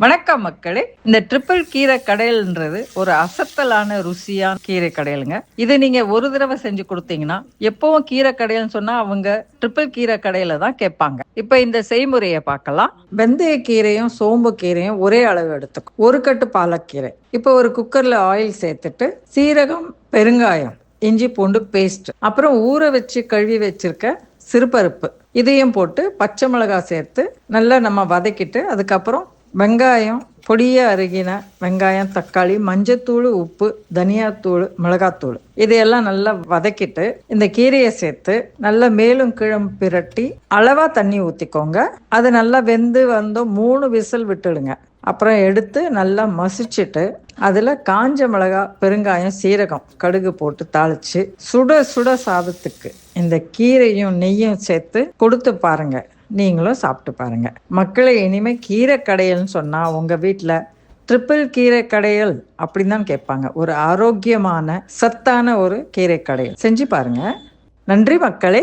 வணக்கம் மக்களே. இந்த ட்ரிபிள் கீரை கடையல்ன்றது ஒரு அசத்தலான ருசியான கீரை கடையலுங்க. இது நீங்க ஒரு தடவை செஞ்சு கொடுத்தீங்கன்னா எப்பவும் கீரை கடையல்னு சொன்னா அவங்க ட்ரிபிள் கீரை கடையில தான் கேட்பாங்க. இப்ப இந்த செய்முறையை பார்க்கலாம். வெந்தய கீரையும் சோம்பு கீரையும் ஒரே அளவு எடுத்துக்கும். ஒரு கட்டு பாலக்கீரை. இப்போ ஒரு குக்கர்ல ஆயில் சேர்த்துட்டு சீரகம், பெருங்காயம், இஞ்சி பூண்டு பேஸ்ட், அப்புறம் ஊற வச்சு கழுவி வச்சிருக்க சிறுபருப்பு இதையும் போட்டு பச்சை மிளகாய் சேர்த்து நல்லா நம்ம வதக்கிட்டு அதுக்கப்புறம் வெங்காயம், பொடியை அருகின வெங்காயம், தக்காளி, மஞ்சத்தூள், உப்பு, தனியாத்தூள், மிளகாத்தூள் இதையெல்லாம் நல்லா வதக்கிட்டு இந்த கீரையை சேர்த்து நல்லா மேலும் கீழும் பிரட்டி அளவா தண்ணி ஊற்றிக்கோங்க. அது நல்லா வெந்து வந்தோம் 3 விசில் விட்டுடுங்க. அப்புறம் எடுத்து நல்லா மசிச்சுட்டு அதில் காஞ்ச மிளகா, பெருங்காயம், சீரகம், கடுகு போட்டு தாளித்து சுட சுட சாதத்துக்கு இந்த கீரையும் நெய்யும் சேர்த்து கொடுத்து பாருங்க. நீங்களும் சாப்பிட்டு பாருங்க மக்களை. இனிமே கீரை கடையல்னு சொன்னா உங்க வீட்டில் ட்ரிபிள் கீரை கடையல் அப்படின்னு தான் கேட்பாங்க. ஒரு ஆரோக்கியமான சத்தான ஒரு கீரை கடையல் செஞ்சு பாருங்க. நன்றி மக்களே.